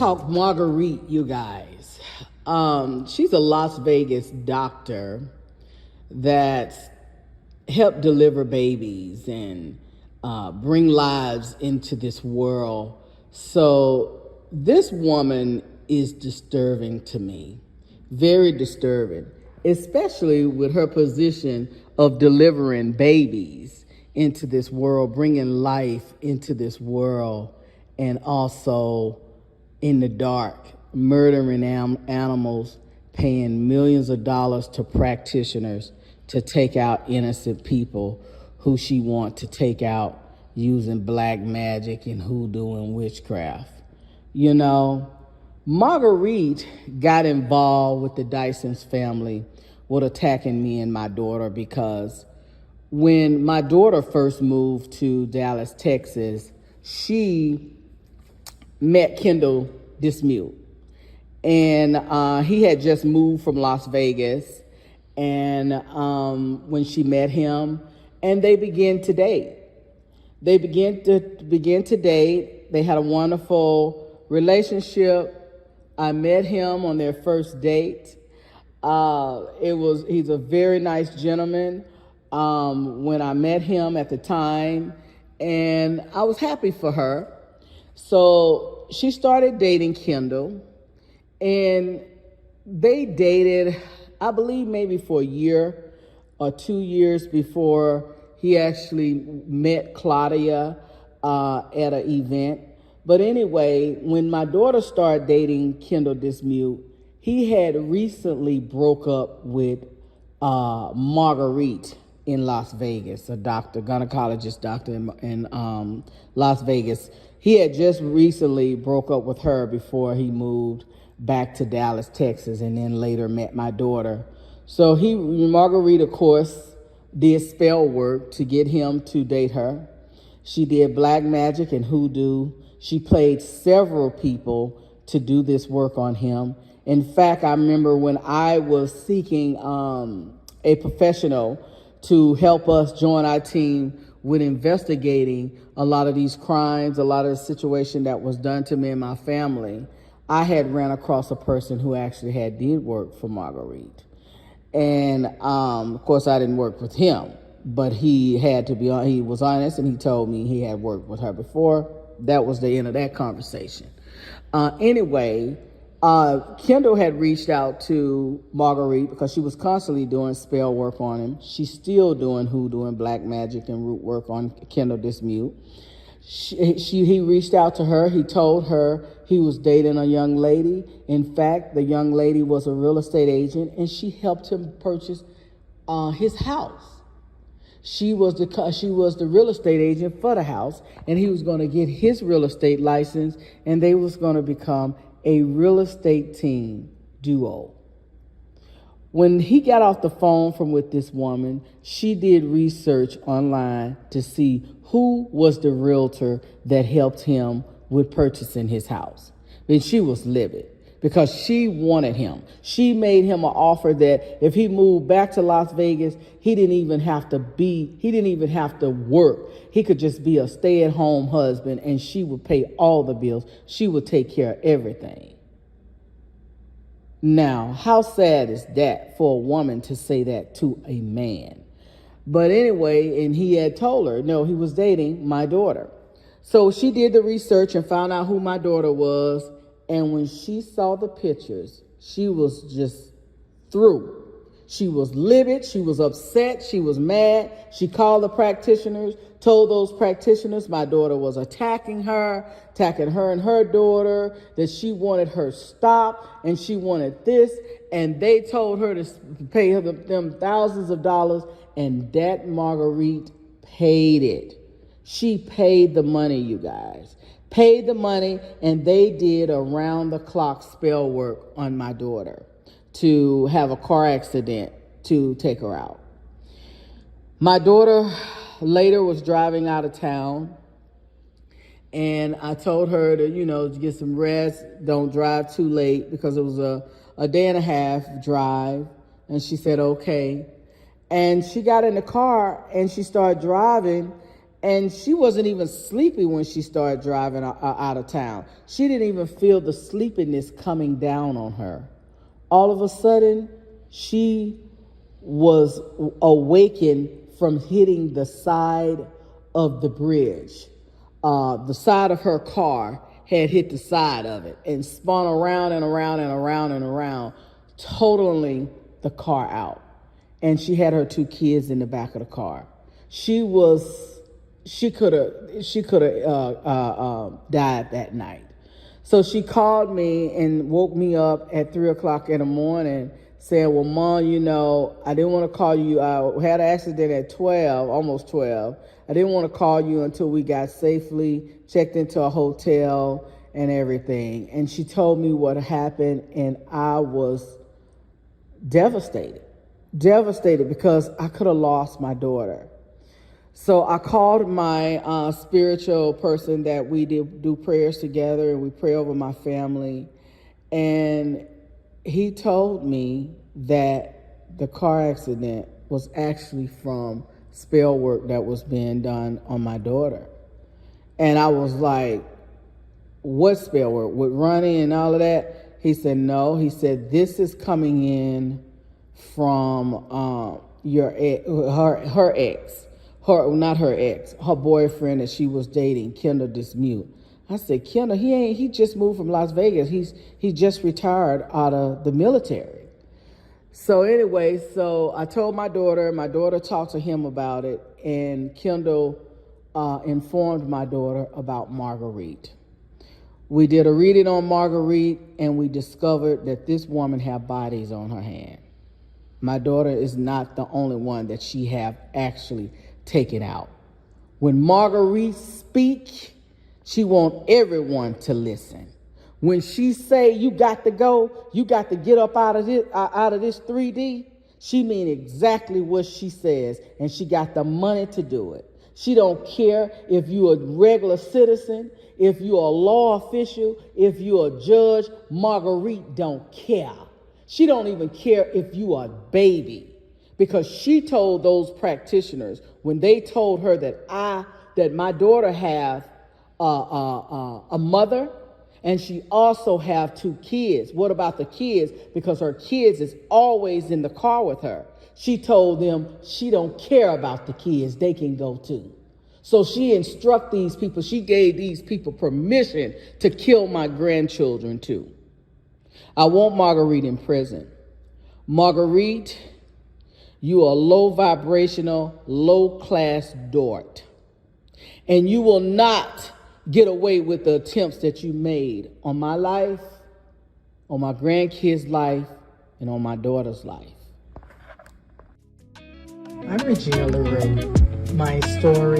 talk Marguerite, you guys. She's a Las Vegas doctor that helped deliver babies and bring lives into this world. So this woman is disturbing to me, very disturbing, especially with her position of delivering babies into this world, bringing life into this world, and also in the dark, murdering animals, paying millions of dollars to practitioners to take out innocent people who she wants to take out using black magic and hoodoo and witchcraft. You know, Marguerite got involved with the Dyson's family with attacking me and my daughter because when my daughter first moved to Dallas, Texas, she met Kendal Dismute. And he had just moved from Las Vegas. And when she met him, and they began to date. They began to date. They had a wonderful relationship. I met him on their first date. He's a very nice gentleman. When I met him at the time, and I was happy for her. So she started dating Kendal, and they dated, I believe, maybe for a year or 2 years before he actually met Claudia at an event. But anyway, when my daughter started dating Kendal Dismute, he had recently broke up with Marguerite in Las Vegas, a doctor, gynecologist doctor in Las Vegas. He had just recently broke up with her before he moved back to Dallas, Texas, and then later met my daughter. So Marguerite, of course, did spell work to get him to date her. She did black magic and hoodoo. She played several people to do this work on him. In fact, I remember when I was seeking a professional to help us join our team with investigating a lot of these crimes, a lot of the situation that was done to me and my family, I had ran across a person who actually did work for Marguerite. And of course, I didn't work with him, but he was honest, and he told me he had worked with her before. That was the end of that conversation. Anyway, Kendal had reached out to Marguerite because she was constantly doing spell work on him. She's still doing hoodoo and black magic and root work on Kendal Dismute. He reached out to her. He told her he was dating a young lady. In fact, the young lady was a real estate agent, and she helped him purchase his house. She was the real estate agent for the house, and he was going to get his real estate license, and they was going to become a real estate team duo. When he got off the phone with this woman, she did research online to see who was the realtor that helped him with purchasing his house. And she was livid because she wanted him. She made him an offer that if he moved back to Las Vegas, he didn't even have to work. He could just be a stay-at-home husband, and she would pay all the bills. She would take care of everything. Now, how sad is that for a woman to say that to a man? But anyway, and he had told her, no, he was dating my daughter. So she did the research and found out who my daughter was. And when she saw the pictures, she was just through. She was livid. She was upset. She was mad. She called the practitioners, told those practitioners my daughter was attacking her and her daughter, that she wanted her stopped and she wanted this. And they told her to pay them thousands of dollars, and that Marguerite paid it. She paid the money, you guys. Paid the money, and they did around-the-clock spell work on my daughter to have a car accident to take her out. My daughter later was driving out of town, and I told her to get some rest, don't drive too late, because it was a day and a half drive, and she said, okay. And she got in the car, and she started driving, And she wasn't even sleepy when she started driving out of town. She didn't even feel the sleepiness coming down on her. All of a sudden, she was awakened from hitting the side of the bridge. The side of her car had hit the side of it and spun around and around and around and around, totaling the car out. And she had her 2 kids in the back of the car. She could have died that night. So she called me and woke me up at 3 o'clock in the morning saying, well, Mom, you know, I didn't want to call you. I had an accident at 12, almost 12. I didn't want to call you until we got safely checked into a hotel and everything. And she told me what happened, and I was devastated because I could have lost my daughter. So I called my spiritual person that we do prayers together, and we pray over my family. And he told me that the car accident was actually from spell work that was being done on my daughter. And I was like, what spell work? With Ronnie and all of that? He said, no. He said, this is coming in from her ex. Her boyfriend that she was dating, Kendal Dismute. I said, Kendal, he just moved from Las Vegas. He just retired out of the military. So anyway, so I told my daughter talked to him about it, and Kendal informed my daughter about Marguerite. We did a reading on Marguerite, and we discovered that this woman had bodies on her hand. My daughter is not the only one that she have actually taken out. When Marguerite speak, she want everyone to listen. When she say you got to go, you got to get up out of this 3D, she mean exactly what she says, and she got the money to do it. She don't care if you're a regular citizen, if you're a law official, if you're a judge. Marguerite don't care. She don't even care if you are a baby, because she told those practitioners when they told her that my daughter have a mother, and she also have 2 kids. What about the kids? Because her kids is always in the car with her. She told them she don't care about the kids. They can go too. So she instruct these people. She gave these people permission to kill my grandchildren too. I want Marguerite in prison. Marguerite, you are low vibrational, low class dort. And you will not get away with the attempts that you made on my life, on my grandkids' life, and on my daughter's life. I'm Regina LaRue. My story